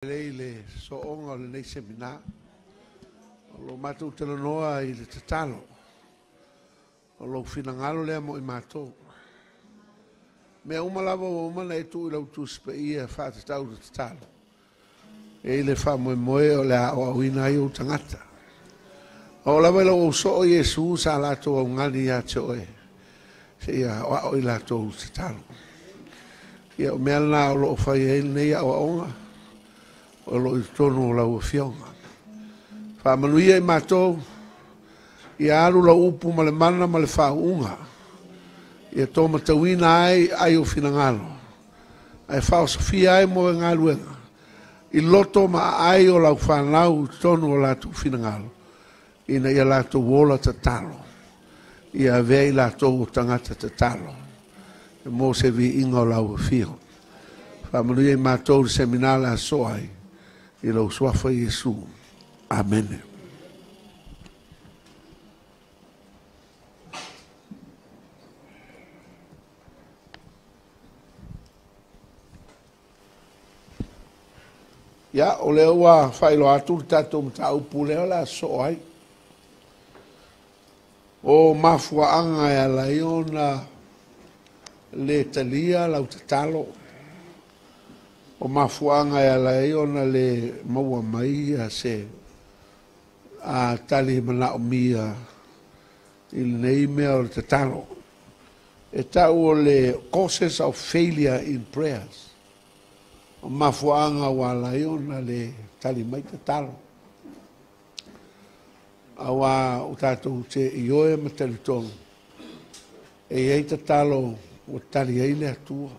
le so onga le nei semina lo matu te noa I le tatalo o lo finangalo le mo I matou me uma lava uma na tu I lo tu spe ia fa te tau te tatalo e le fa mo o le o wina I o tangata o lava lo so o Yesu sa la to o ngani ya choe se ia o I la to te tatalo ia me ala lo fa ia nei o onga o lo I tonu la ua fionga. Wha manuia I mātou, I aru la upu ma le mana ma le whaunga. I tō matawina ai o finangalo. Ai whao safia ai mo e ngā luenga. I loto ma ai o lau whanau tonu o lātou finangalo. Ina ia lātou wola ta talo. Ia vei lātou o tangata ta talo. E mō se vi inga o lau fio. Wha manuia I mātou seminala soai. I lo suafa Yesu. Amen. Ya, o leo wa whailo atu tatou mtau puleo la soai. O mafua anga ya laiona le talia lau tatalo. O mafuanga ya la ona le maua mai a se a tali mana o mia I nei mea o te talo. E tau o le causes of failure in prayers. O mafuanga wa la ona le tali mai te talo. Awa o tatou te ioe ma talitonga. E ei te talo o tali ei le atua.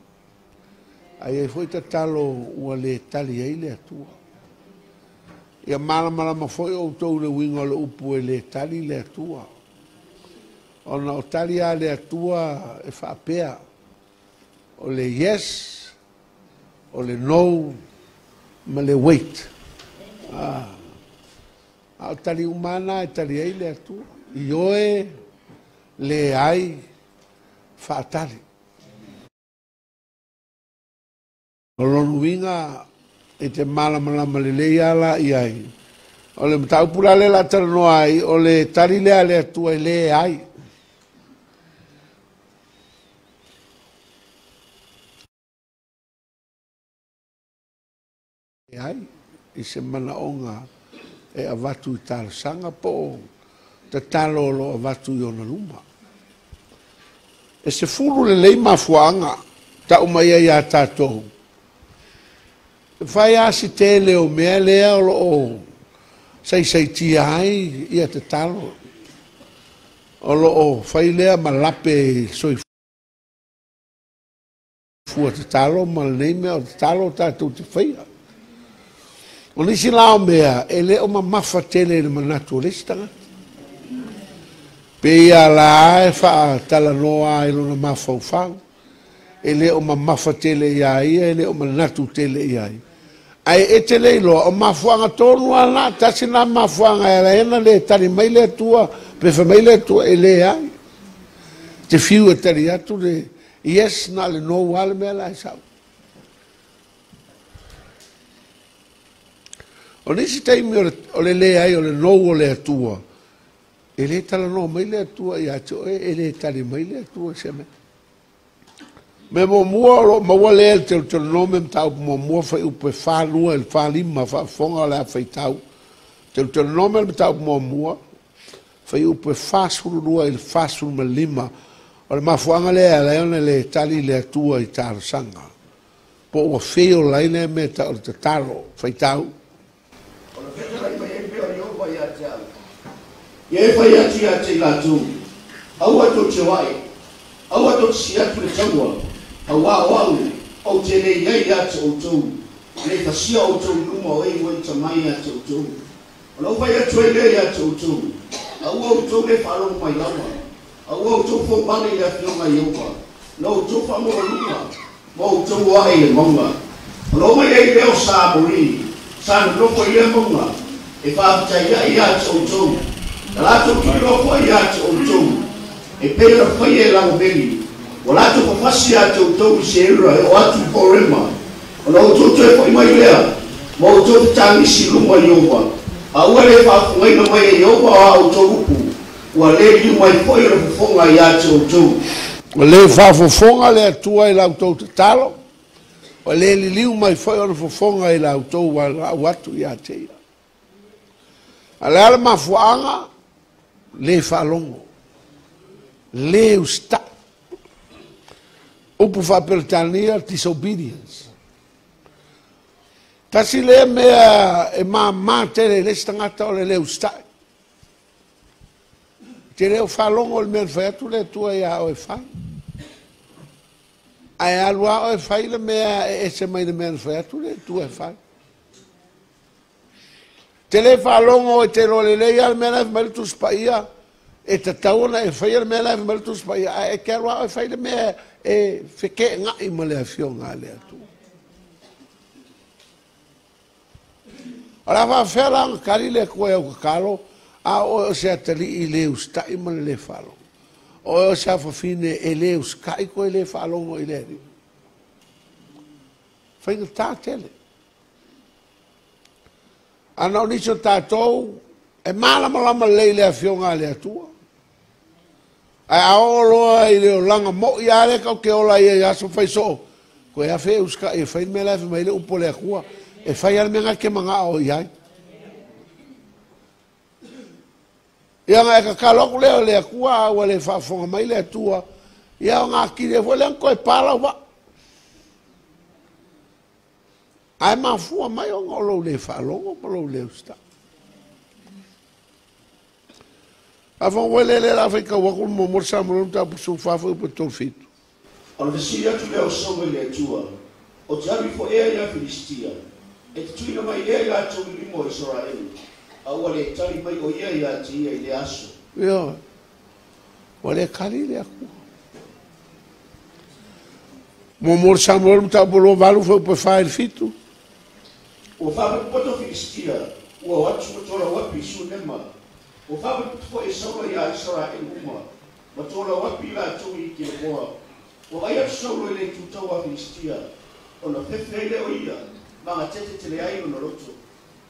Ai foi te talo ua le tali ai le atua. Ia malama foi o tau le winga le upu e le tali le atua. Ona o tali a le atua e whaapea. O le yes, o le no, ma le wait. O tali umana e tali ai le atua. I oe le ai whaatali. O lonu winga e te malama le leiala I ai. O le mtau pula le la tarano ai, o le tari lea le atua I le ai. E ai, I se mana onga e avatu I tala sanga po te talo lo avatu I ona luma. E se furu le lei mafuanga, ta umaya ia tātou. Fai asi tele o mea lea o sei tia ai ia te talo. O lo o fai lea ma lape soi fua te talo ma le nei mea o te talo tātou te whaia. O nisi lao mea e le o ma mafa tele le manatu o lestanga. Pe ia la ae faa tala noa e lona mafa ufang. E le o ma mafa tele ia ia e le o ma natu tele ia ia. Ai e te leilo, o mafuanga tonu ana, tasi na mafuanga e la ena le tari mai le tua, pefa mai le tua e le ai. Te fiu e tari atu le, yes na le no wale mea la e sau. O nisi teimi o le ai o le no o le atua, e le tala no mai le atua i ato e le tari mai le atua se me. Me mo mua ma wale el te nome tau mo mua fa upe fa lua el fa lima fa fonga la fa tau te nome tau mo mua fa upe fa sulu lua el fa sulu lima o le mafuanga le ala ona le tali le tua I tala sanga po o feo la ina me ta o te talo fa tau o le feo la me pe yo va ya tau ye fa ya ti la tu au to chwai au to sia tu le tau Au, o te le iei atu o tau, le tasia o tau luma o ewa ta mai atu o tau. O lau vai atu e le atu o tau, au tau le whalo mai lawa, au tau fo mani le whionga I opa, lau tau whamora luma, mau tau wahi e maunga. O lau mai ei leo sāmori, sānu loko I e maunga, e whaafitai I atu o tau, ka lato ki loko I atu o tau, e pera whai e lau beri, o lato ko fasi atu tau se ira o atu porema o lo to te foi mai lea mo tangisi lunga Yehova. Awale fa fuina mai Yehova au torupu. Wa le li mai foi le fonga ya tu. Le fa fonga le tua e la auto talo. O le li liu mai foi o fonga e la auto wa watu ya te. Ala ma fuanga le fa longo. Le usta. Upu fa pertania disobedience. Tasi le mea e ma tere le stangata o le usta. Te leo fa longo le mea fai le tua ia o e fai. Ai alua o e fai le mea e se mai le mea fai le tua e fai. Te le fa longo e te lo le lei al mea mai tu spaia e te tauna e fai le mea mai tu spaia e ke alua o e fai le mea e feke ngai ma le afionga le atu. Ala va fela kari le koe o kalo a o se atali i le ustai ma le falo. O se afafine e le uskai koe le falo o i le ri. Whainga tā tele. Ana o niso tātou e malama lei le afionga le atua. Ai aoloa i le o langa mo i ale kau ke ola i e aso fai so. Koe a fe uska e fai me lefe mai le upo le akua. E fai al menga ke manga o iai. Ia nga e kakaloku leo le akua awa le whaafonga mai le atua. Ia ngā kire fo le anko e pala wa. Ai mafua mai o ngolo le whaalongo ma lo le usta. Afon wele le la fai ka wakul mo morsa mo ta pusu fafu po to fitu. O le sia tu le o songa le atua. O jabi fo e ia Filistia. E te tuina mai e ia tu limo Israel. Aua le tali mai o ia ti ia le aso. Ia. Wale kali le aku. Mo morsa mo ta bolo valu fo po fa il fitu. O fabu poto Filistia. O watu tola wapi su nema. O fabu fo e solo ia Israel uma. Ma tola wapi la tu i ki moa. O ai solo le tu tawa Filistia. O na fefele o ia. Manga tete tele ai no roto.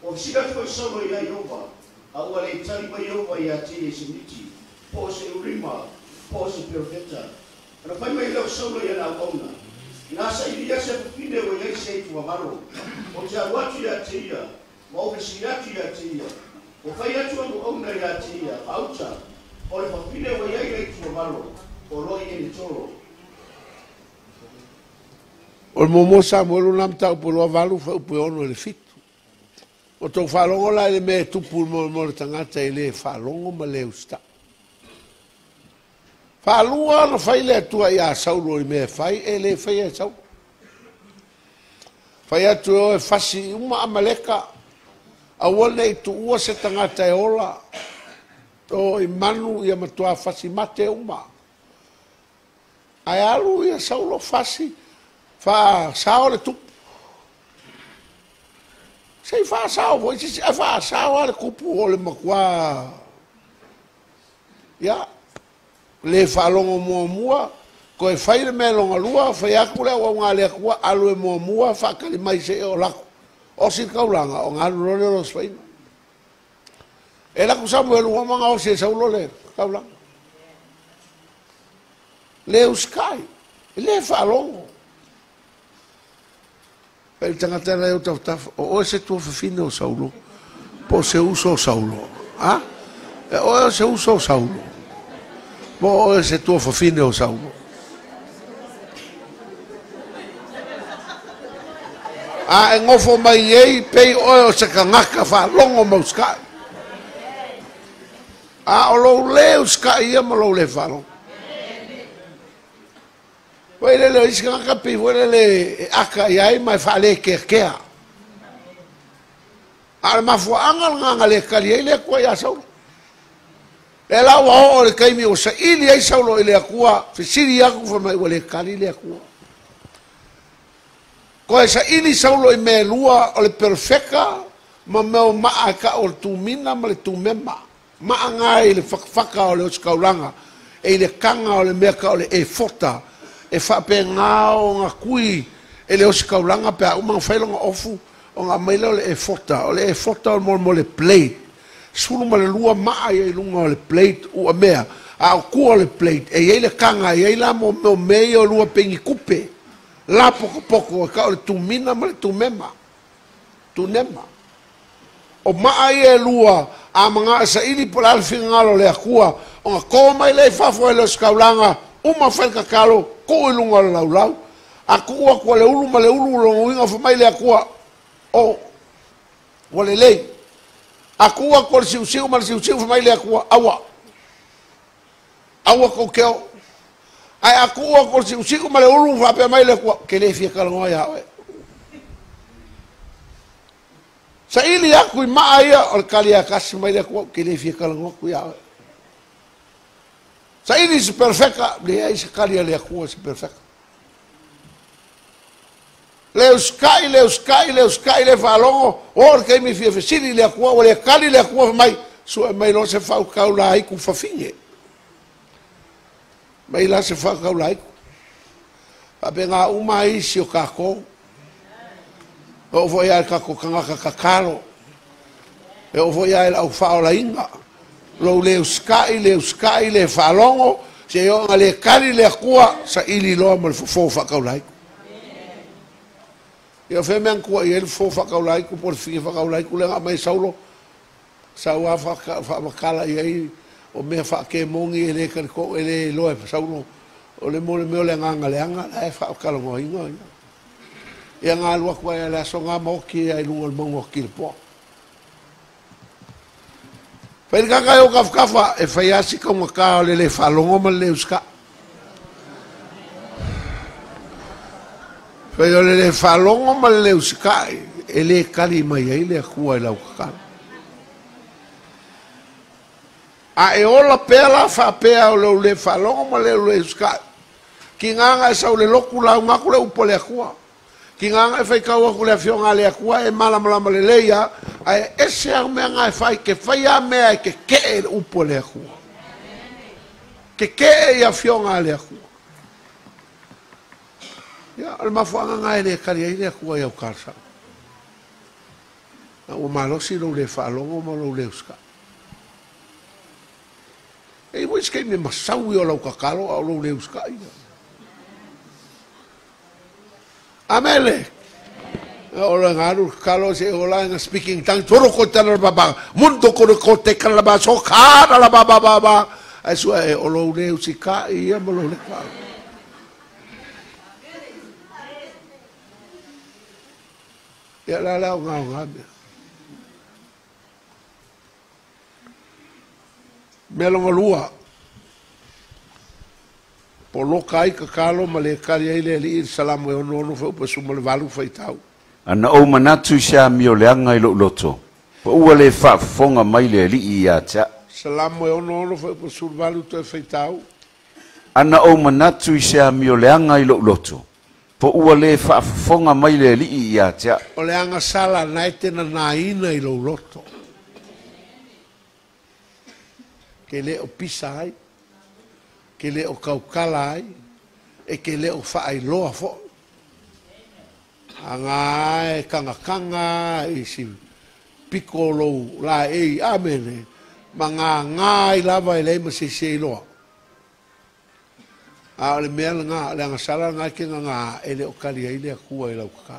O sila fo solo ia Yehova. Aua le tali mai Yehova ia te e semiti. Po se urima. Po se profeta. Ana fai mai leo solo ia na ona. Nasa ilia se fine o ia se tu amaro. O te awatu ia te ia. Ma o si atu ia te ia. O fai atu o ona ia te ia. Auta. O le fine o ia tu amaro. O roi e ni toro. O momo Samuel nam tau polo valu fa upo ono le fitu. O tau whalongo la le me tupu mo le tangata e le whalongo ma le usta. Whalua na whai le atua i a saulo i me whai e le whai e sau. Whai atu o e whasi uma amaleka. A wane i tu ua se tangata e ola. O i manu i amatua whasi mate uma. Ai alu i a saulo whasi. Fa sao le tupu. Sei fa sao, voi si fa sao le kupu o le makua. Ya. Le fa longo mua, ko e fai le me longa lua, fai aku le o ngā le akua, alu e mua, fa kali mai se o lako. O si kaulanga, o ngā lule o sfaina. E laku Samuel ua manga o se saulo le, kaulanga. Le uskai, le fa longo. Ele tangata la eu taf o se tu fine o Saulo po se uso Saulo ah o se uso Saulo po se tu fine o Saulo ah ngofo mai ei pe o se kangaka fa longo mauska ah o lo le uska ia mo lo le falo Wele le iska kapi wele le aka yai mai fale kerkea. Al mafu angal le kali le ko ya sau. E la wa o le kaimi o sa ili ai sau lo ile akua, fisiri aku fa mai wele kali le akua. Ko sa ili sau lo me lua o le perfeka ma me ma aka o tu mina ma le tu mema. Ma ngai le fakfaka o le skaulanga. E le kanga o le meka o le e fota. E whape ngāo ngā kui e leo si kaulanga pe a umang whailonga ofu o ngā maila o le e fota mo le plate. Sulu ma le lua maa i lunga o le plate ua mea. A o kua le plate, e iei le kanga, e iei la mo mei o lua pengi kupe. La poko, ka o le tumina ma le tumema. Tunema. O maa i e lua, a mga sa ili po la alfi ngalo le akua, o nga koa mai le fafo e le skaulanga, uma whaika kalo, ko i lunga o le laulau. A kua kua le ulu ma le ulu longo winga fa mai le akua, o wale lei. A kua kua le siusiu ma le siusiu fa mai le akua, awa ko keo. Ai a kua kua le siusiu ma le ulu fa pe mai le akua, ke le fia kalangoa ya oe. Sa ili aku i maa ia o le kali a kasi mai le akua, ke le fia kalangoa ku ya oe. Sa ili si perfeka, le ai se kali a le akua si perfeka. Leo sky le falongo o ke mi fia fesili le akua o le kali le akua mai so mai lo se fa ka la ai ku fa finge mai la se fa ka la ai a benga uma i si o ka ko o vo ia ka ko kanga ka kalo e o vo ia au fa o la inga lo le sky le falongo se yo le kali le akua sa ili lo mo fo fa ka la ai ia fe men ko ele fo fa ka lai ku por fi fa ka lai ku le mai saulo sa wa fa kala ia o me fa ke mongi ele ka ko ele lo e saulo o le mo le nganga le anga e fa ka lo inga ia nga lo ko ele so nga mo ki ai lu mo ki po per ka yo ka fa e fa ya si ko ka le fa lo mo le uska Pero le falongo ma le uskai ele kali mai ele kua la ukaka a e ola pela fa pea o le falongo ma le uskai kinganga sa le lokula nga kule upole kua kinganga fa ka wa kule fionga le kua e mala le leia a ese me nga fa ke fa ya me ke upole kua ke ya fionga le kua ya al mafuanga nga ele kali ele kua ya ukarsa o malo si lo le falongo mo lo le uska e wis ke me masau yo lo kakalo o lo le uska amele o lo ngaru kalo se o la speaking tang toro ko tana baba mundo ko te kala ba so kara la baba aso o lo le uska e mo lo le kalo ya la nga melonga lua polo kai ka kalo male kali ile li salamu e ono fo po sumo le valu faitau ana o manatu sha mio le anga ilo loto po ua le fa fonga mai le li ia cha salamu e ono fo po sumo valu to faitau ana o manatu sha mio le anga ilo loto po ua le fa fonga mai le li ia cha o le anga sala naite na naina ilo loto ke le o pisai ke le o kaukalai e ke le o fai loa fo anga e kanga e si piccolo la e amene manga ngai lava e le ma se loa a le mel nga le nga sala nga ke nga e le o kali ai le kua e la ka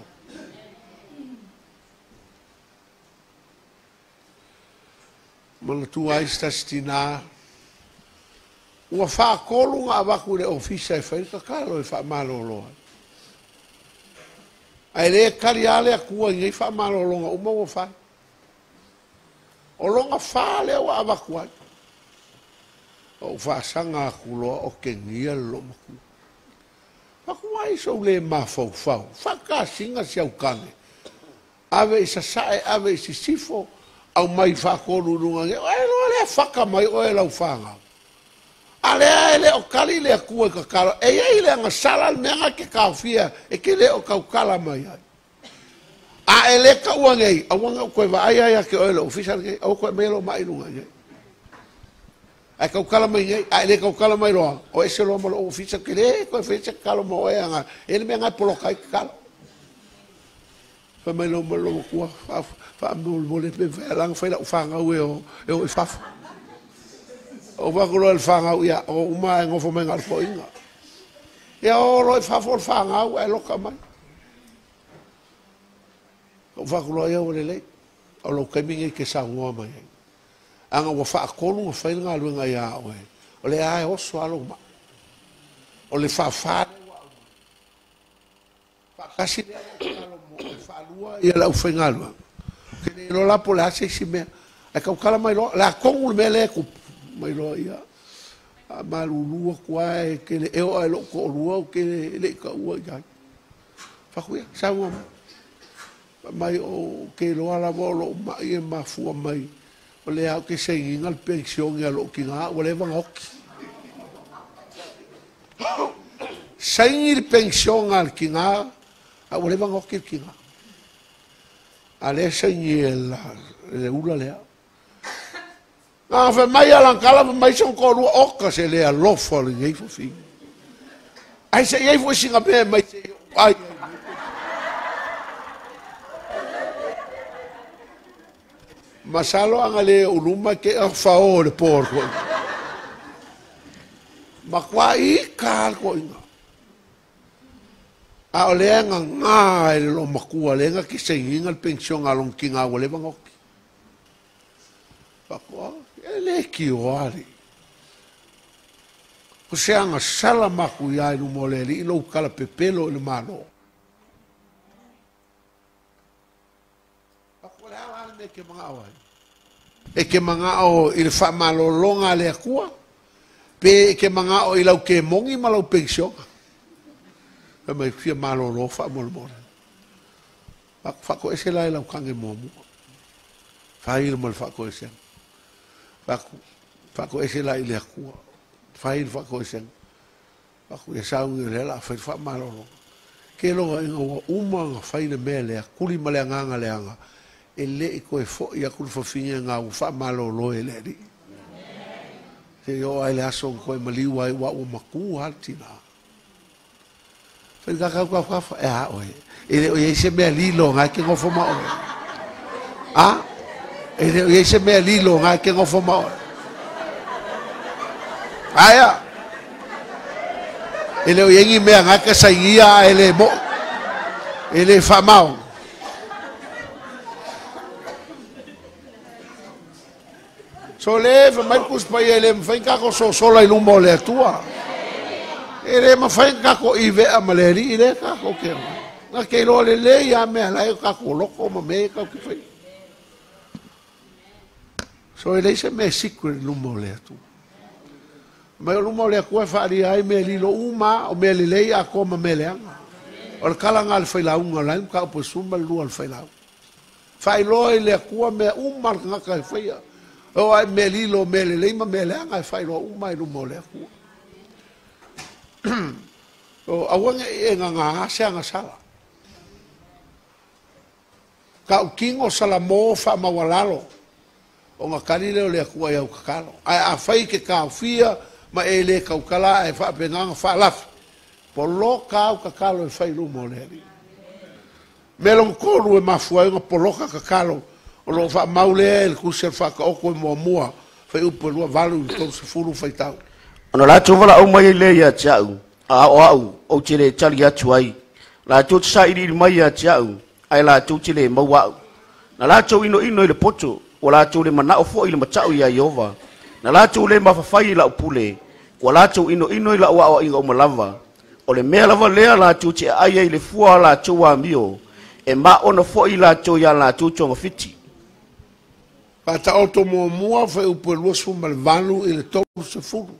mana tu ai stastina ua fa kolu nga vaku le ofisa e fa ka lo e fa malo lo ai le kali ale kua ngai fa malo lo nga uma o fa o longa fa le wa vaku o fa sanga kulo o ke ngia lo maku aku ai so le ma fo fa ka singa si au kane ave sa sai ave si sifo au mai fa ko lunga e lo le fa ka mai o e la fanga ale o kali le ku ka kala e ile nga sala me nga ke ka fia e ke le o ka kala mai a ele ka wangai a wanga ko va ai ke o le official ke o ko me lo mai lunga ai ka kala mai ai le ka kala mai ro o ese lo mo official ke le ko fecha kala mo e nga ele me nga polo kai kala fa mai lo kua fa mo le pe fa lang fa la fanga o fa o va ko lo fanga ya o uma ngofo me ngal fo inga ya o lo fa fanga o lo ka mai o va ko lo ya o le o lo ka mi ke sa ngoma mai anga wa fa ko lu fa nga lu nga ya o le ai o so alo ma o le fa kasi fa lua ia la ufengalo ke lo la pola se si me e ka kala mai lo la kongu me le ku mai lo ia ma lu kwa ke le e o lo ko lu ke le ka u ya fa ku sa mo mai o ke lo ala lo mai ma fu mai o le au ke se ngal pension ya lo ki nga o le van ok sair pension al ki nga a voleva ngocchi il kinga ale segnela le ula le a fa mai ala kala mai son ko lu okka se le lo fo le ei fo fi ai se ei fo singa pe mai se ai masalo angale uluma ke fa o le porco ma qua i kal ko inga a o leanga ngā e lo makua leanga ki se inga pension along ki ngā wale bangoki. Pakua, e le ki o ari. Ko se anga sala maku ia inu mo le li ilo ukala pepelo inu malo. Pakua le ala me ke mga awai. E ke mga o ili wha malo longa le akua. Pe e ke mga o ilau ke mongi malau pension. E mai fia malo lo fa mo mo. Fa ko ese la la kange mo mo. Fa ir mo fa ko ese. Fa ko ese la ile ku. Fa ir fa ko ese. Fa ko esa un le la fa malo lo. Ke lo ngo uma fa ile mele kuli male nganga le anga. E le ko e fo ya kul fo finga nga fa malo lo ele ri. Se yo ai la so ko mali wa o maku altina. Fai kaka e a oe. E se mea lilo ngā ke ngofo ma oe. A? E se mea lilo ngā ke ngofo ma oe. Aia. E le o yengi mea ngā ka saingia e le mo. E le whamao. So le, whamaikus pa i e le mwhain kako so sola i lumo le atua. E re ma fai kako i vea ma le ri i le kako ke nga ke lo le le ia mea lai kako loko ma me kako ki fai so e le se me secret lumo le atu ma lumo le akua whaari ai me li lo uma o me le le ia ko ma me le anga o le kalanga al fai launga lai ka upo sumba lua al fai lau fai lo e le akua me uma nga ka i fai o ai me li lo me le le ma me le anga fai lo uma i lumo le akua o awanga e nga se anga sala ka kingo sala mo fa mawalalo o nga kalile le ku ai ka kalo a fai ke ka fia ma e le ka kala e fa penanga fa laf po lo ka kalo e fai lu mo le melon ko lu e mafua nga po lo ka kalo o lo fa maule el ku se fa ka o ko mo mo fa u po lo valu to se fulu fa tau Ono la tu wala o mai le ya chau. Au o chile chali ya chuai. La tu sa iri mai ya chau. Ai la tu chile mau wa. Na la tu ino le poto. O la tu le mana o fo ile machau ya Yehova. Na la tu le mafafai la upule. O la tu ino la wa inga o malava. O le mea lava lea la tu che ai ile fua la tu wa mio. E ma ona fo ila tu ya la tu chonga fiti. Pata auto mo mua fa upo lo su malvanu ile to se fulu.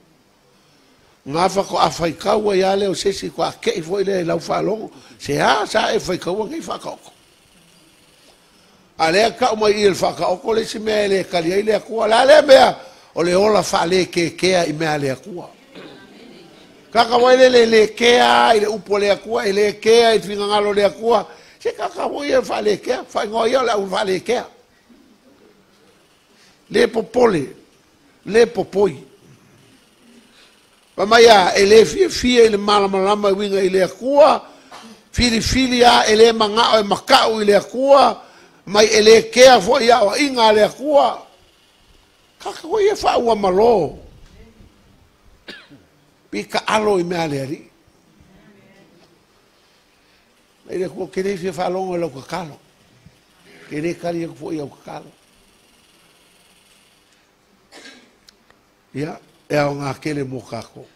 Nga fa ko afai kaua ya le o sesi ko ke fo ile la fa lo se ha sa e fa kaua ke fa ko ale ka mo il fa ko le si me le ka ile ko la le be o le ola fa le ke i me ale ko ka mo ile le ke ile upo le ko ile ke i finga ngalo le ko se ka mo ile fa le ke fa ngo yo la fa le ke le popole le popoi Pamaya ele fia ele malama winga ele akua fili a ele manga o makau ile kua mai ele kea fo ia o inga le kua kaka ko ia fa ua malo pika alo i mea le ri ele ko kere fi fa longo lo kakalo kere kali ko fo ia kakalo ia e o nga kele mo kako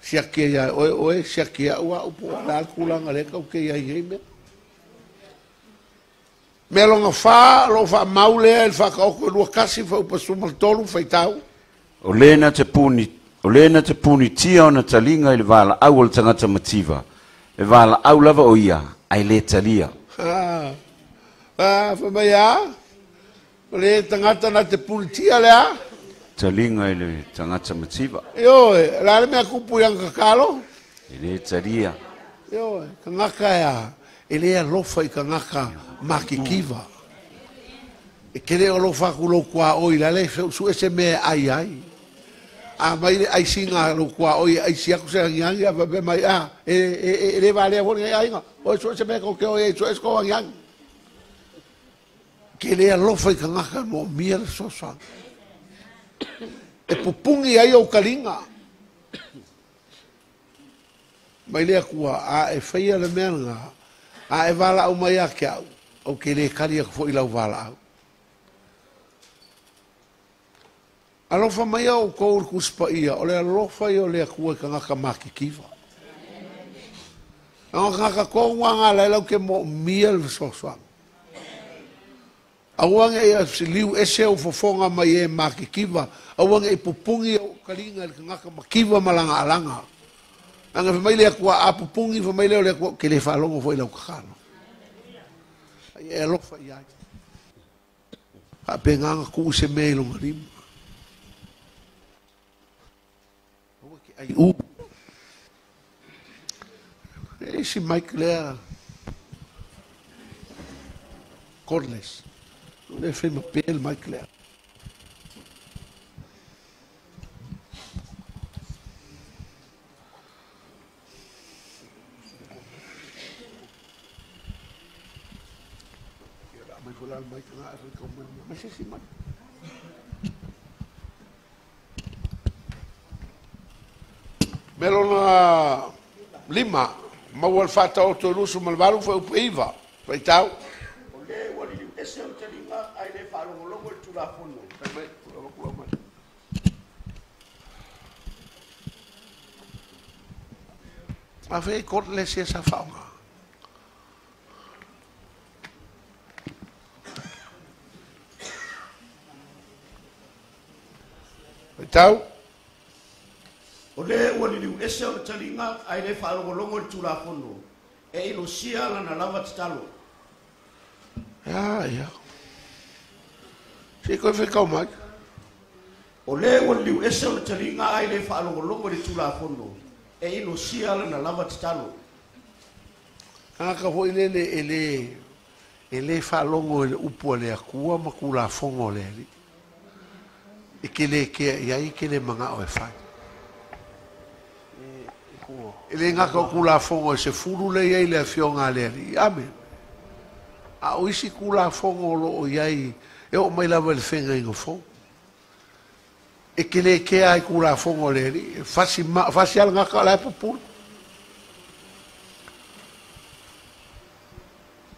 siakia oe siakia ua upo la kulanga le ka ke ia me melonga fa lo fa maule el fa ka ko lu kasi fa upa sumal tolu fa tau o lena te puni tia ona talinga i le vala au o tangata mativa e vala au lava o ia ai le talia fa mai a le tangata na te puni tia le a talinga i le tangata mativa yo la me kupu yang kakalo i le talia yo kangaka ya ele alofa i kangaka makikiva e kere alofa kulo kwa oi la le su ese me ai a mai ai singa lo kwa oi ai sia ku se yang ya be mai a ele vale bon ai nga o su ese me ko ke oi su es ko yang kere alofa i kangaka mo miel so sa e pupungi ai o kalinga mai le kwa a e faia le menga a e vala au mai ake au o ke le kari ako fo ilau vala au alofa mai au kou kuspa ia o le alofa i o le akua ka ngaka maki kiva a ngaka kou wanga la ilau ke mo miel visosoang a wanga e a liu ese o fofonga mai e maki kiva a wanga e pupungi o kalinga ka ngaka makiva malanga alanga anga fa mai le akua a pupungi fa mai le akua ke le falongo fo ilau kakano e lofa ia a penganga ku se melo ngarim o ke ai u e si Mike Claire Cordless le fe me pel Mike Claire Melona lima mawal fata o to lusu malvalu foi upeiva foi tau o le wali ese o telinga ai le falo longo tu la fono a fe Cordless esa fauna tau o le wali ese o telinga ai le falo longo tu la fono e ilo sia la na lava talo ya se ko fe ka mai o le wali ese o telinga ai le falo longo tu la fono e ilo sia la na lava talo aka ho ele falongo le upo le akua makula fongo le e ke le ke ia ke le manga o e fai ele ngaka kula fongo se furu le ia le fionga le ame a o isi kula fongo lo o iai e o mai lava le fenga ingo fo e ke le ke ai kula fongo le fasi al ngaka la pupu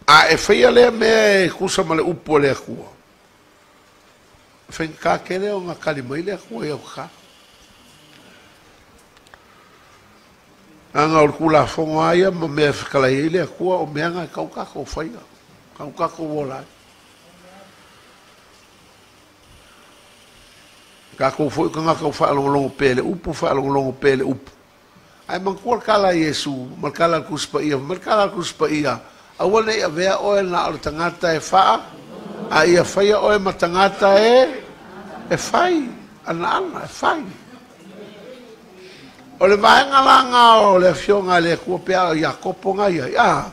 a e feia le me kusa male upo le akua fenka kele o nga kalimai le akua e o ka anga o kula fongo aia ma me fikala ile akua o meanga kaukako faia kaukako wola kako foi kanga ka fa longo pele upu fa longo pele upu ai man ko kala Yesu man kala kuspa ia awale ia vea o na o tangata e fa a ia faia o ma tangata e fai ana e fai o le vaenga langa o le fionga le kuopea ia koponga ia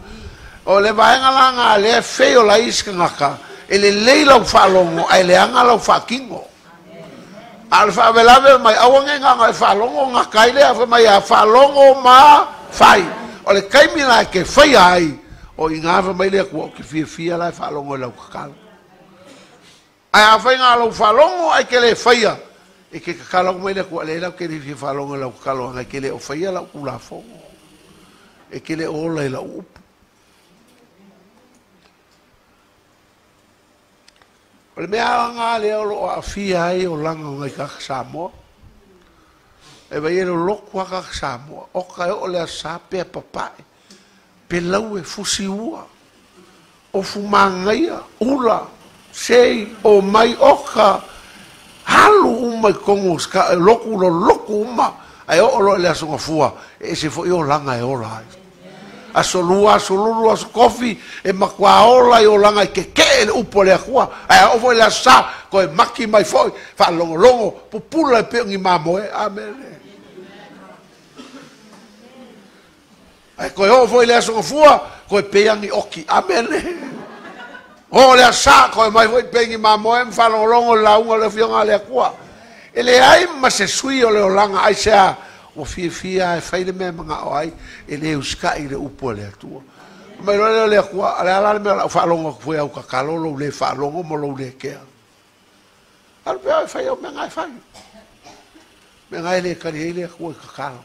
o le vaenga langa le feo la iska ngaka ele leila fa longo ai le anga lo fa kingo alfa velave mai awange nga fa longo nga kaile afa mai fa longo ma fai o le kaimi la ke fai ai o ingava mai le ko ke fia la fa longo la kakalo ai a fai nga lo fa longo ai ke le faia e ke kakalo mai le ko le la ke le fa longo la kakalo nga ke le o faia la ku la fo e ke le o la up o le mea nga le o a fia ai o langa ngai ka Samoa e vai ele loko ka Samoa o ka o le sa pe papai pe lau e fusi ua o fumangaia ula sei o mai oka halu umai kongo ska loko uma ai o lo le asunga fua e se foi o langa e ola a solua solulu as coffee e makwa ola o langa ke le upo le akua ai o foi la sa ko e maki mai foi fa longo pupula pe ngi mamoe amen ai ko o foi le asunga fua ko e pe ngi oki amen o le sa ko mai foi pe ngi mamoe fa longo la unga le fionga le akua ele ai ma se sui o le langa ai sa o fia e fai le mea mga o ai e le uska i le upo le atua mai roa le akua ale ala me la whaalonga kufui au kakalo lo le whaalonga mo lo le kea alu pia e fai au me ngai fai me ngai le kari e le akua i kakalo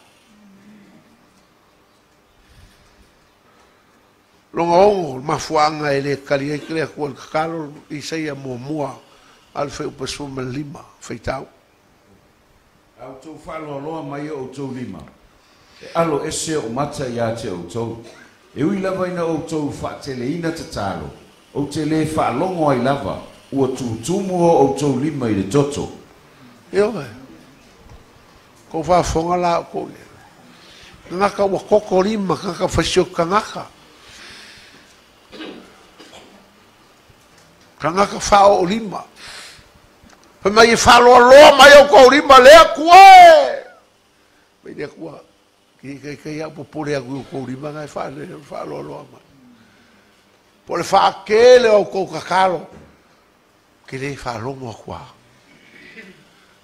longa ongo mafuanga e le kari e le akua i kakalo i seia mua al fai upasu me lima fai tau au tau whaloaloa mai o tau lima. E alo ese o mata ia te o tau. E ui lava ina o tau whaatele ina te talo. O te le whaalongo ai lava. Ua tutumu o tau lima i le toto. Io e. Ko whaafonga la o koe. Ngaka ua koko lima, ngaka whasio ka ngaka. Ka ngaka whao o lima. Pe mai e whaloa loa mai au kou rima lea kue. Mai lea kua. Kei au popore agu au kou rima ngai whaloa loa mai. Po le whaakele au kou kakalo. Ke le whalongo a kua.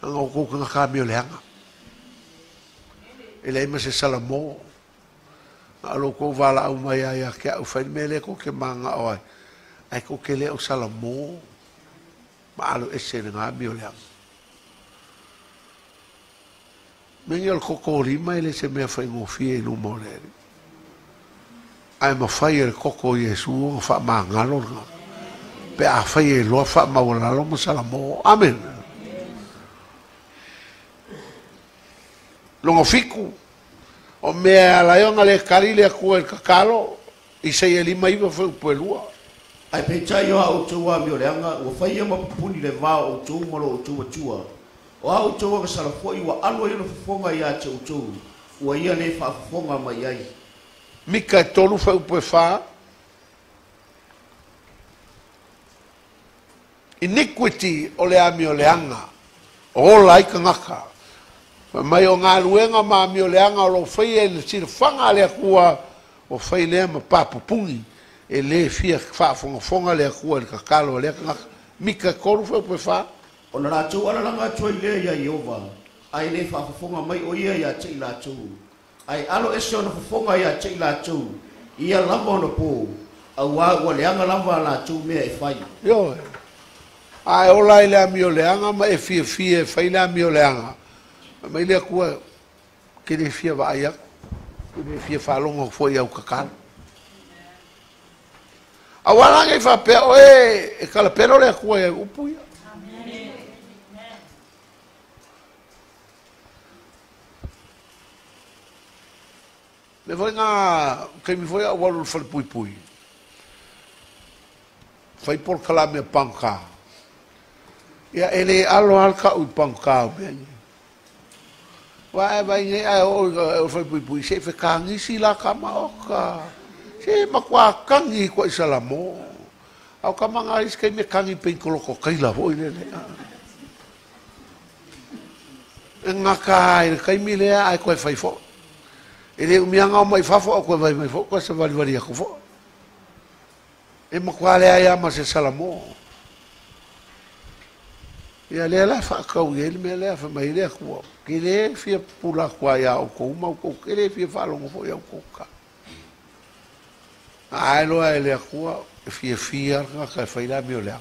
Anga au kou kanga mi o leanga. E le ima se salamo. Alo kou wala au mai ai a kia au whaini me le kou ke manga o ai. Ai kou ke le au salamo. Ma alo ese na ngā mio leang. Mengi al koko rima ele se mea whai ngofie inu moreri. Ai ma whai ele koko Yesu o wha maa ngalo nga. Pe a whai e loa wha maulalo masalamo. Amen. Longa fiku. O mea laionga le karile a kua el kakalo. I sei e lima iwa whai upuelua. Ai peitai o au tua mi o leanga, o whai ama pupuni le vā o tua maro o tua tua. O au tua ka sarafo i wa alua ino fufonga i a te o tua. Ua ia ne wha fufonga mai ai. Mika e tolu whai upu e wha. Iniquity o le ami o leanga. O lai ka ngaka. Mai o ngā luenga ma ami o leanga o lo whai e le sira whanga le akua o whai lea ma papupungi. E le fia whaafonga le akua le kakalo le ngaka. Mika koru whai upu e wha. O na rātou ala langa tua i lea ia Iova. Ai ne wha fufonga mai o ia ia te i lātou. Ai alo ese o na fufonga ia te i lātou. Ia lava o na pō. Au ua leanga lava lātou mea e whai. Yo e. Ai ola i lea mi o leanga ma e fia e whai lea mi o leanga. Ma i lea kua ke le fia wa aiak. Ke le fia whalonga fo i au kakalo. Awalanga i whapea o e kalapero le kua e upu ia. Le foi ngā, kei mi foi a walu whale pui pui. Whai por kalame panka. Ia ele alo alka ui panka o mea. Wa e vai ngai ai o whale pui pui. Se whi kāngisi la kama oka. Se makua kangi ko i salamo. Au kama ngā isi kei me kangi pein koloko kaila hoi lele. E ngā kai, kei mi lea ai koe whai fo. E le umianga o mai fafo o koe vai mai fo, koe se wali ako fo. E makua lea ia ma se salamo. Ia lea la whaakau i ele mea lea whamai lea kua. Ke le fia pula kua ia o kou mau kou, ke le fia whalongo fo ia o kou ka. ai loa e le akua fia ka faila mi o lea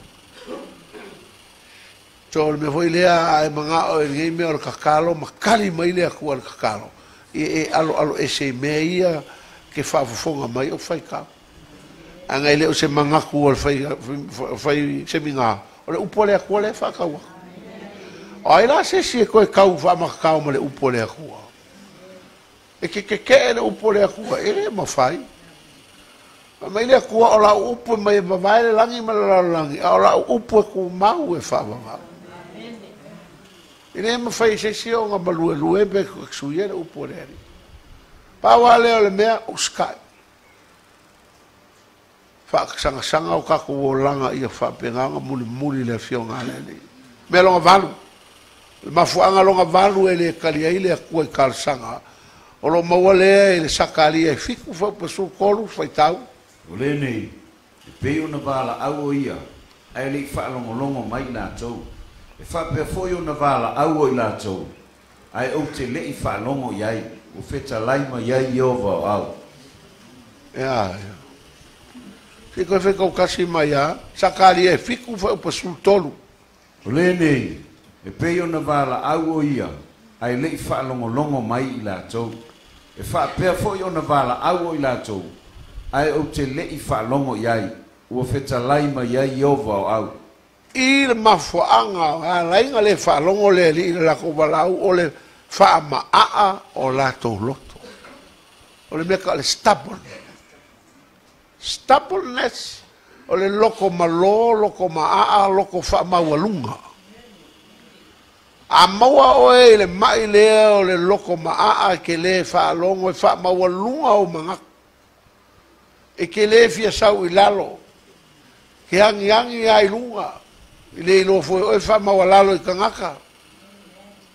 so me foi lea e manga o ngai me o kakalo makali mai le akua o kakalo e alo e se meia ke fafofonga mai o fai ka anga ele o se manga ku o fai se minga o le upo le akua le fa kaua ai la se ko kau fa ma kau ma le upo le akua e ke le upo le akua ele ma fai ma ile akua o la upo mai ma vai le langi ma la langi o la upo ku mau e fa ma ele ma fai se o nga malue be ku ye le upo le pa wale o le mea o sky fa sanga o ka ku langa ia fa penganga muli le fionga le me longa valu ma fuanga longa valu ele kalia ile ku kal sanga o lo mawale ele sakali e fiku fa pesu kolu fai tau o le nei e pe ona vala au o ia ai le fa longo mai na tou e fa pe foi ona vala au o ila tou ai o te le fa longo iai o feta lai ma iai iova au ya fico fico kasi mai ya sakali e fiku fa pesu tolu o le nei e pe ona vala au o ia ai le fa longo mai ila tou e fa pe foi ona vala au o ila tou ai o te le fa longo iai o feta lai ma iai iova au i le mafuanga a lainga le fa longo le li la ko balau o le fa ma a o la to loto o le meka le stubbornness o le loko malo loko ma a loko fa ma walunga a maua o e le mai le o le loko ma a ke le fa longo fa ma walunga o manga e ke le fia sau i lalo ke angi ai lunga i le ilo foi o e fa ma walalo i kangaka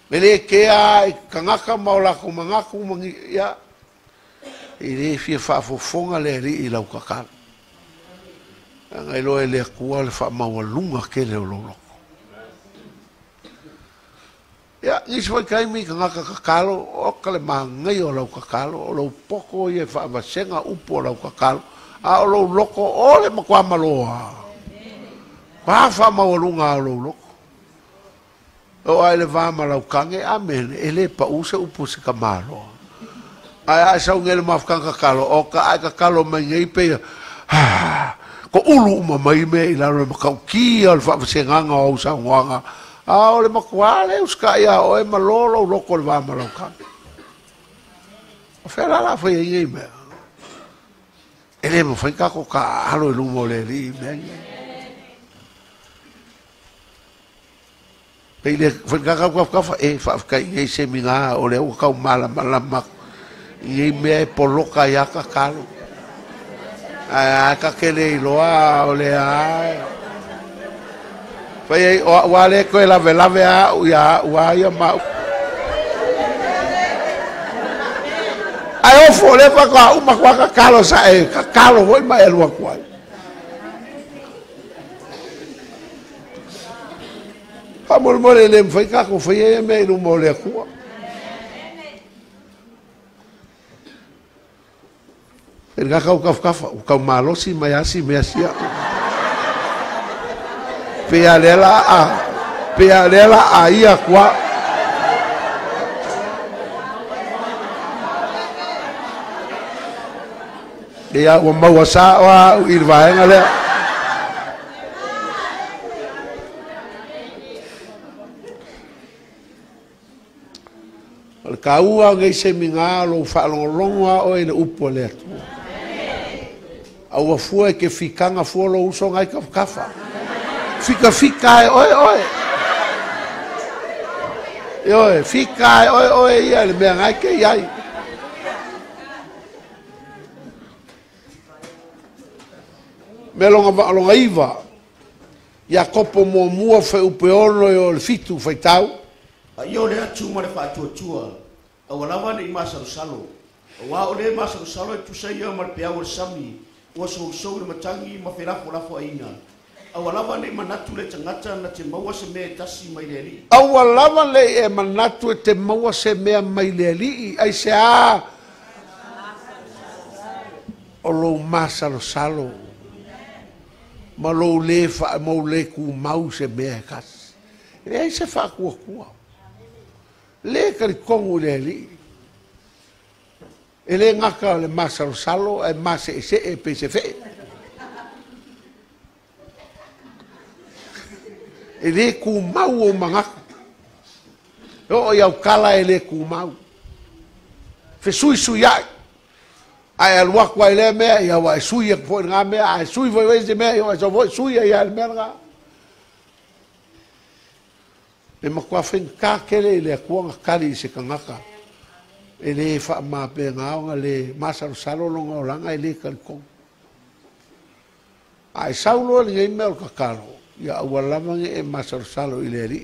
me le ke a i kangaka ma o lako mangaku mangi ia i le fia fa fofonga le ri i lau kakal anga ilo e le akua le fa ma walunga ke le o lolo ia nisi foi kai mi kangaka kakalo o kale mangai o lau kakalo o lau poko i e fa avasenga upo o lau kakalo a o lo loko o le makua maloa pa fa mawalunga o lo loko o ai le va malaukange amen ele pa usa upu se kamalo ai sa ngel mafkanga kalo o ka ai ka kalo mai pe ko ulu mai me ila le makau ki al fa senganga o sa nganga a o le makua le uska ia o e malolo loko le va malaukange o fera la foi ngai me ele mo foi ka ko ka alo lu mo le ri ben ele foi ka e fa ka ngai se minga o le o ka mala ma e me poloka ya ka kalo a ka ke le loa o le ai foi o wale ko la vela vea wa ya ma ai o fole fa ka uma kwa ka kalo sa e ka kalo voi mai elu kwa fa mol mole le foi ka ko foi e me no mole kwa el ga ka malo si mai asi me asia pe alela a ia kwa dia o mau sa wa ir vai ngale al kaua ngai se minga lo fa longa o ele upo le tu au fu e ke fikanga fu lo uso ngai kafa fika oi fika oi ia le me ngai ke ai me longa iva ia kopo mua fe upeolo o le fitu fe tau Yo le atu ma le fa tua o lava ni ma salo wa o le ma salo tu sai yo ma pe awol sami o so le matangi ma fe la fo aina o lava ni ma natu le tangata na te maua se me tasi mai le li o lava le e ma natu te maua se me mai le li ai se a o lo masalo salo ma lo le fa mo le ku mau se me kas e se fa ku le ka kongu le li ele ngaka le masalo salo e mase se e pe se fe ele ku mau o manga o ia kala ele ku mau fe sui sui ai al wak wa le me ia wa sui fo nga me ai sui fo we me ia so fo sui ia me nga e ma kwa fen ka kele le kwa kali se kangaka ele fa ma pe nga nga le masalo salo longa langa ele kan ko ai saulo le me ka kalo ia wala mangi e masalo salo ile ri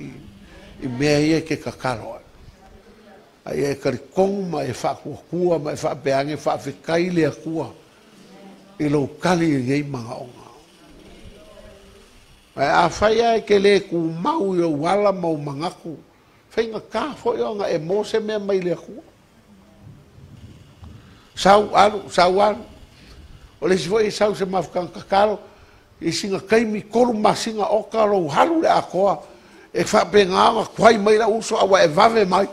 i me ia ke ka kalo ai e karikong ma e whakua ma e whapeange whawhekai lea kua i lo kali i ngei mga onga. Ai a whaia e ke le ku mau i o wala mau mangaku whainga ka fo i onga e mose mea mai lea kua. Sau aru. O le si fo i sau se mawhakang kakaro i singa kaimi koru ma singa oka lo haru le a koa e whapenga anga kwai mai la uso awa e vave mai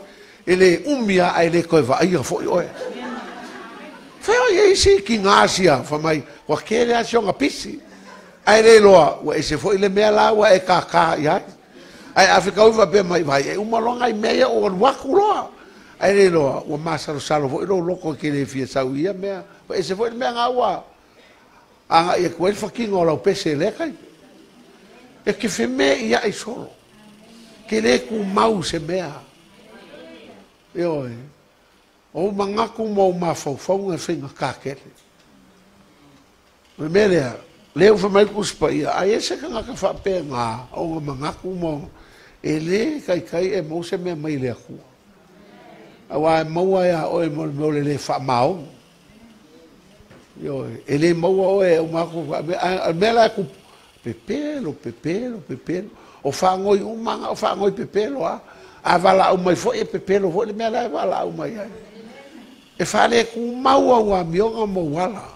ele umia ai le koe vai fo oe feo ye si ki ngasia fa mai wa kere a songa pisi ai le loa wa ese fo ile mea la wa e ka ya ai afrika uva pe mai vai e uma longa i mea o waku loa ai le loa wa masalo salo fo lo loko ke le fia sauia mea wa ese fo ile mea ngawa anga e koe fucking ola pese le kai e ke fe me ia i solo ke le ku mau se mea Oi, o mangaku mo mafofong e finga kakele. Me melea, leo fa mai kuspa ia, ai ese ka ngaka whapenga o mangaku mo e le kai e mo se mea mai lea kua. Awa e maua ia o e mo le whamao. Oi, e le maua o e o maku, mela ku pepelo. O whangoi umanga, o whangoi pepelo a vala o mai fo e pepelo fo le me la vala o mai ai e fale ku mau wa mionga mo wala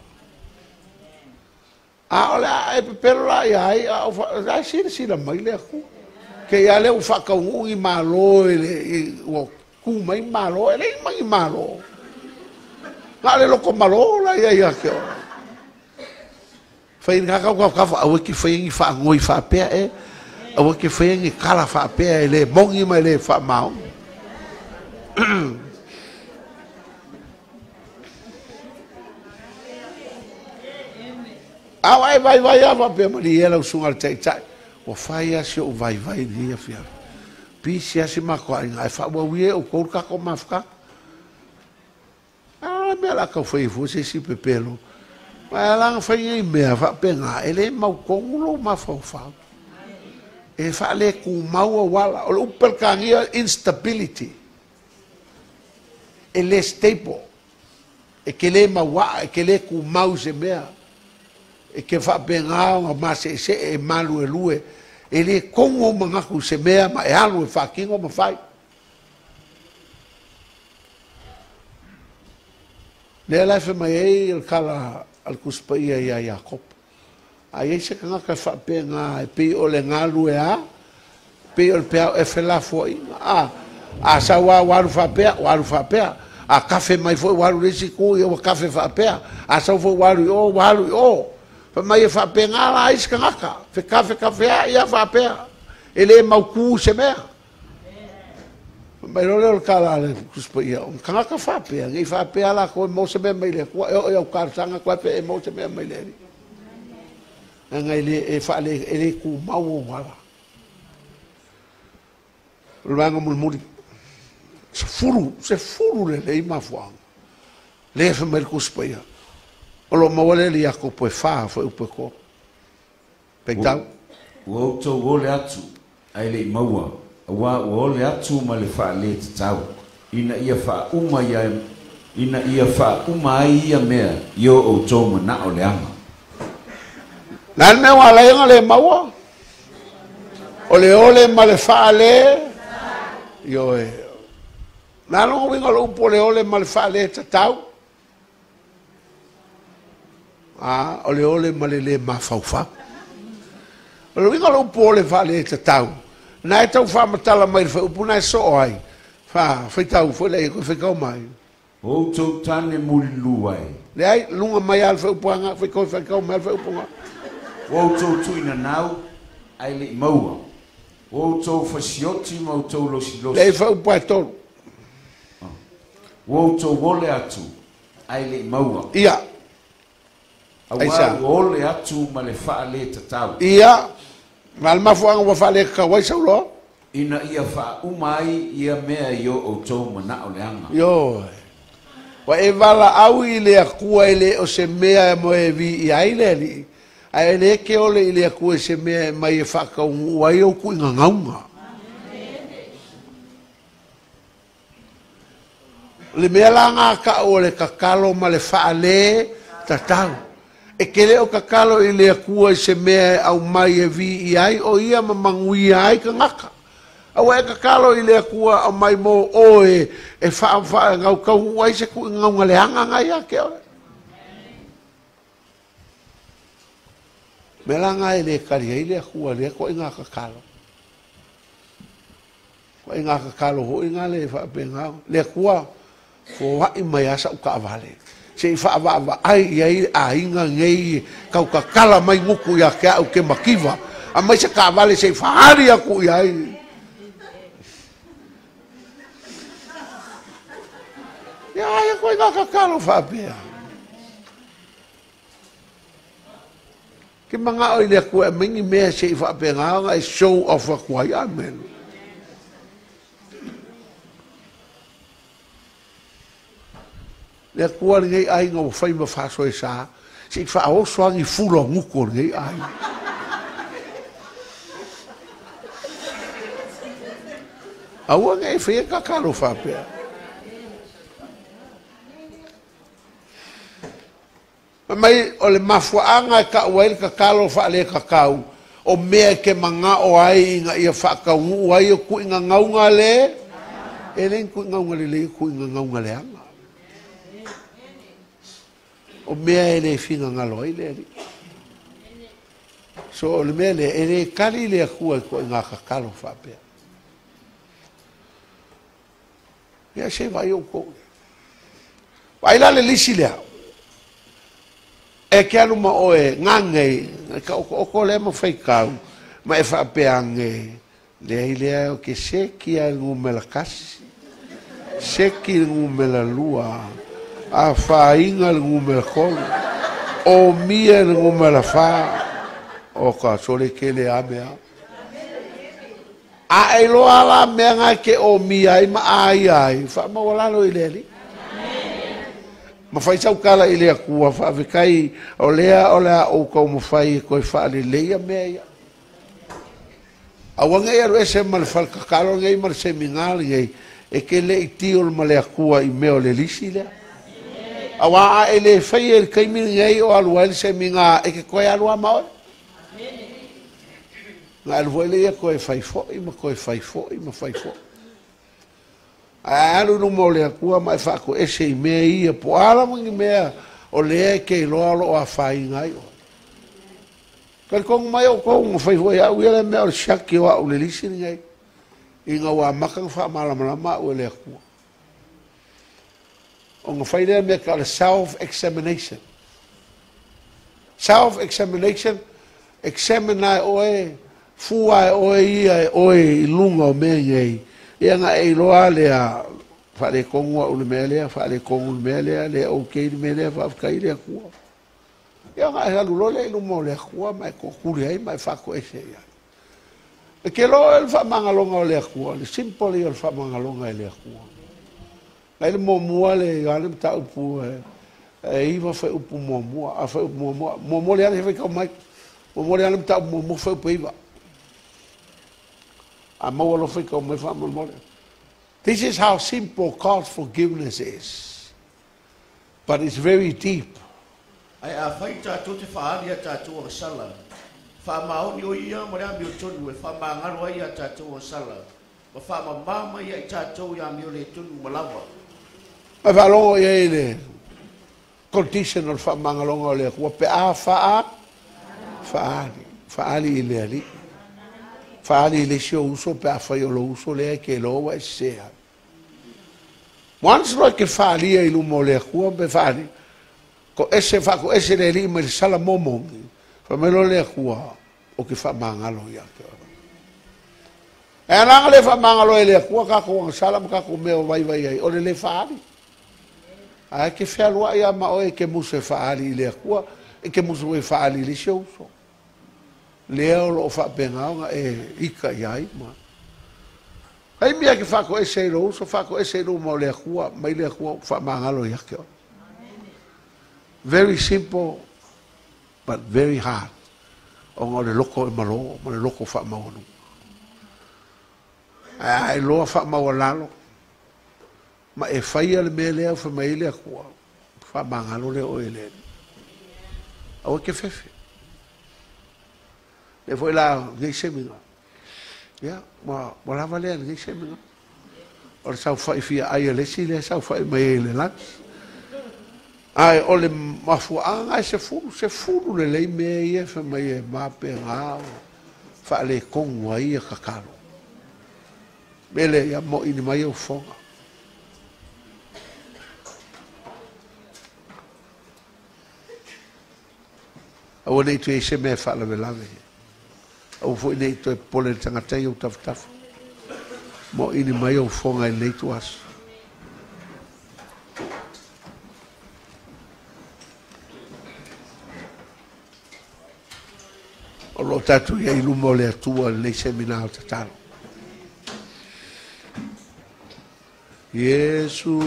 a ola e pepelo la ai a si la mai le ku ke ya le u fa ka u i malo e o ku mai malo e mai malo la le lo ko malo la ia ke fa in ka o ki fa in fa ngoi fa pe e awa ke whaingi kala whaapea e le mongi mai le whaamao. Awa e vai a whapea mani e lau sunga le tai. Wa whai asi o vai ni a whia. Pisi asi mako a inga e whaua wie o kour kako mawhaka. Awa mea la kau whai fu se si pepelo. Mai alanga whaingi mea whapea ngā e le mau kongulo mawhau. E whaale ku maua wala, o le upel kangia instability. E le stable. E ke le maua, e ke le ku mau se mea. E ke whapenga o mase se e malu e lue. E le kongo mangaku se mea ma e alu e whakingo ma whai. Le laife mai e il kala al kuspaia ia Jakob. Ai se ka ngaka whapenga e pi o le ngalu e a pi o le pea e whela fwoi a sa waru whapea a kafe mai fwoi waru resi ku i o kafe whapea a sa fwoi waru i o pa mai e whapenga la ais ka ngaka fe kafe a ia whapea e le mau ku se mea mai role o kala le kuspa ia o ka ngaka whapea ngi whapea la koe mo se mea mai le kua e o karsanga koe pe e mo se mea mai le nga ele e fale ele ku mau wala luanga mulmuri se furu le mafuang le fa mer kuspa o lo mawale le Jakob e fa foi o peko peitau o to o le atu ai le maua wa o le atu ma le fa le tau ina ia fa uma ia mea yo o to mana o le ama nan me wala yang le maua ole ma le fa le yo e nalo winga lo po le ole ma le fa le tau ole malele mafaufa. Ole winga lo pole vale te tau. Na tau fa matala mai fa upuna so ai. Fa tau foi le ko fa mai. O tau tane mulu ai. Le ai lunga mai al fa upanga fa ko mai fa upanga. O tau tuina nau ai le maua. O tau fasioti mo tau losi. Le fa upa tolu. O tau wole atu ai le maua. Ia. Awa ole atu ma le faa le tatau. Ia. Mal mafuanga wa fa le ka wai saulo. Ina ia faa umai ia mea yo o tau mana o leanga. Yo. Wa e vala au i le akua ile o se mea mo e vi i aile li. Ai le ke ole i le akua se mea mai e whaka ua i o ku inga ngaunga. Le mea langa ka o le kakalo ma le wha le tatau. E ke leo kakalo i le akua se mea au mai e vi i ai o ia ma mangui ai ka ngaka. Au e kakalo i le akua au mai mo o e wha ngau kau uai se ku ngaunga le hanga ngai a ke ole. Me langa i le karia i le akua le ko inga kakalo. Ko inga kakalo ho inga le wha pengau. Le akua fo wai mai asa uka avale. Se fa va ai ai a inga ngei kau kakala mai nguku ya ke au ke makiva. A mai se ka vale se fa ari aku ai. Ya ko inga kakalo fa pea. Ke manga o ile ku mingi me se fa pengau ai show off ku ai amen. Le kua ngai ai ngau fai ma fa so sa si fa o so ngi fulo nguko ngai ai awa ngai fe ka kalo fa pe mai o le mafuanga ka wel ka kalo fa le ka kau o me ke manga o ai nga ia fa ka u ai ku nga ngau ngale elen ku ngau ngale ku nga ngau ngale anga o mea ele finga ngalo ile so o le mea ele kali le akua ko ngā kakalo whapea ia se vai o ko vai la le lisi lea e ke anu ma oe ngangei o ko le ma whai kau ma e whapea nge le ilea o ke seki a ngumela kasi seki ngumela lua a whainga ngumela kolu o mia ngumela wha o ka sole ke le amea a e loa la mea ngai ke o mia i ma ai ai wha ma walalo i leli ma whai sau kala i lea kua wha vikai o lea o kau ma whai koe wha li leia mea ia a wanga ia rue se ma le whalkakalo ngai ma le semingali ngai e ke le i tio ma lea kua i meo le lisi lea awa ele fai el kaimi ngai o alu el se minga e ke koe alu ama na alu ele e koe fai fo i ma koe fai fo i ma fai fo alu no mo le akua mai fa ko ese i me i po ala mo ngi me o le ke lo alo a fai ngai o kal kong mai o kong fai fo ya u ele me o shaki o le lisi ngai inga wa makang fa mala mala o le akua on the Friday me call self-examination. Self-examination, examine oe, fua oe lunga o mea ngei. Ia nga e loa lea, whare kongua ule mea lea, whare kongu ule mea lea, lea okei ni mea lea, whafkai lea kua. Ia nga e halu lole ilu mo lea kua, mai kokuri ai, mai whako ese ia. E ke loa el whamangalonga o lea kua, le simple i el whamangalonga e lea kua. Ai le mua le gale ta upu e iwa fa upu mua a fa upu mua le ale fa ka mai mua le ale ta mua fa upu iwa a mau lo fa ka mai fa mua. This is how simple God's forgiveness is, but it's very deep. Ai a fai ta tu te fa ali ta tu o sala fa ma o ia mo le mi tu e fa ma ngalo ia ta tu o sala ma fa ma mama ia ta tu ia mi le tu mo lava. Ma valongo ele conditional whaamangalonga o le akua pe a whaali i le ali. Whaali i le sio uso pe a whai o lo uso lea ke loa e sea. Once roi ke whaali i lumo o le akua pe whaali. Ko ese le li ma le sala momongi. Whamelo le akua o ke whaamangalo i ake ora. E ananga le whaamangalo e le akua kako ang sala ma kako meo vai ai. O le whaali. A ke whealua ia ma oe ke musu e whaali i le akua, e ke musu e whaali le sio uso. Lea o lo whapengaonga e ika iai ma. Hei mia ke whako e se lo uso, whako e se lo ma le akua, mai le akua whamangalo i ake. Very simple, but very hard. O ngā le loko e malo, ma le loko whamangonu. E loa whamangwa lalo. Ma e whaia le mea lea whamai le akua. Whamangalo le oe le. Au ke whewhi. E foi la ngai seminga. Ya, ma lava le ngai seminga. O sa fai fia ai le si le sa fai mai le la. Ai o le mafuanga se fulu le lei me ia fa mai ma pe nga. Fa le kongo ai ka kalo. Bele ya mo ini mai o fonga. Au nei tu se me fa la velave. Au foi nei to pole tangata i o taf mo ini mai o fonga i nei tu as o lo tatu ia i lumo le atua nei seminao tatalo Yesu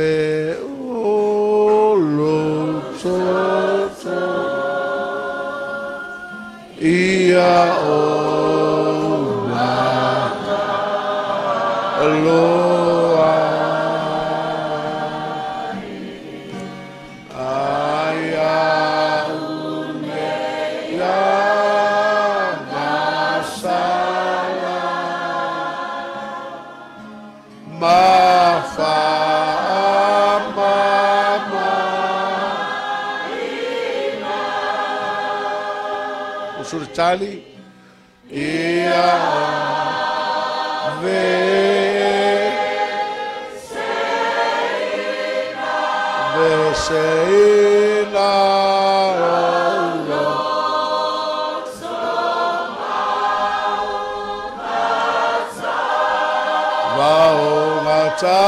e o lo toto ia o mata aloha aia une la masala mafa Tali ia ve seina vao ngata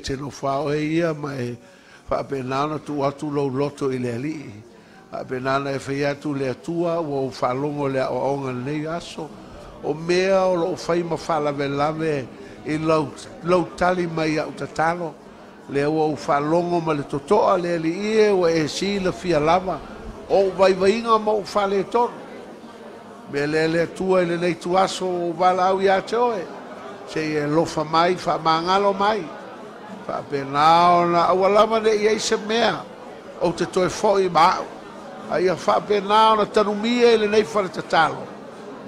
te no fao e ia ma e whaapenana tu atu lau loto i le ali. Whaapenana e whai atu le atua o whalongo le aonga nei aso. O mea o lo whai ma whalawe lawe i lau tali mai au tatalo. Le o whalongo ma le totoa le ali ie o e si la fia lava. O vaivainga ma o whale ton. Me le atua i le nei tu aso o wala au ia te oe. Se e lofa mai, whaamangalo mai. Whaapenao na awalama ne iei se mea o te toe fōi maau. Ia whaapenao na tanumia i le nei whare tatalo.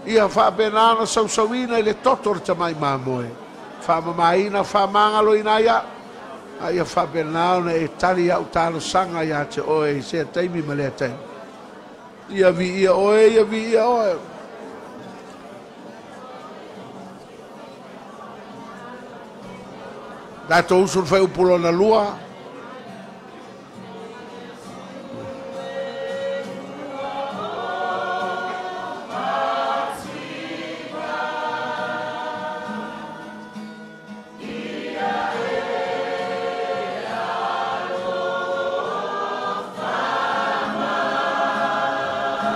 Ia whaapenao na sausawina i le totor ta mai mamoe. Whaamamaina whaamangalo ina ia. Ia whaapenao na e tali au talo sanga ia te oe i se taimi ma lea taimi. Ia vi ia oe. Dato usul fai upulo na lua.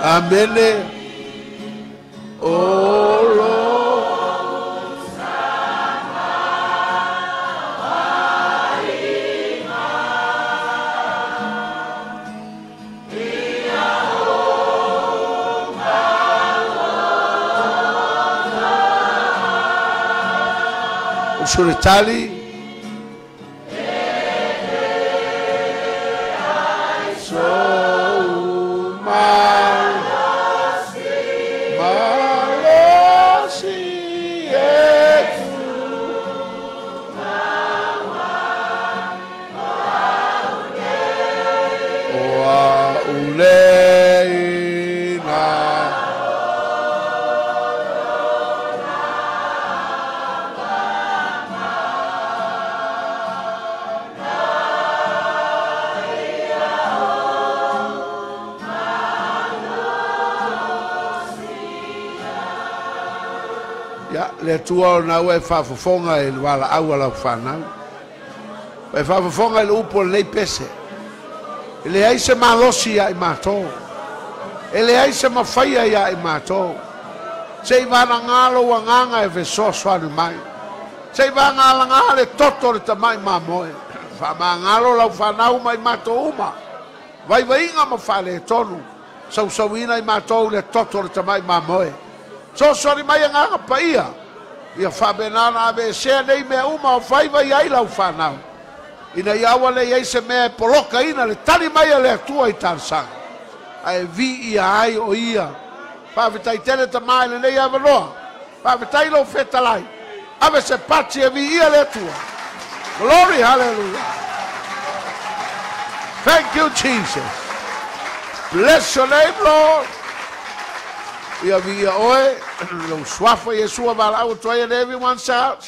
Amene. Yesu le tali. Le tua na we fa fonga e wala awala fana. We fa fonga le upo le pese. Ele ai se malosi ai mato. Ele ai se mafaya ya ai mato. Sei vana ngalo wanganga e veso swanu mai. Sei vana ngale toto le tamai mamoe. Fa mangalo la fana uma i mato uma. Vai inga mafale tonu. Sau ina i mato le toto le tamai mamoe. So sorry mai nganga paia. Ia whabenana ave sea nei mea uma o whaiva i aila u whanau. Ina i awale i eise mea poloka ina le tali mai a le atua i tansanga. Ai vi ia ai o ia. Whawhetai tele ta mai le nei avanoa. Whawhetai lo whetalai. Ave se pati e vi ia le atua. Glory, hallelujah. Thank you, Jesus. Bless your name, Lord. Ia vi ia oe, lo swafa Yeshua vala au toia and everyone shout.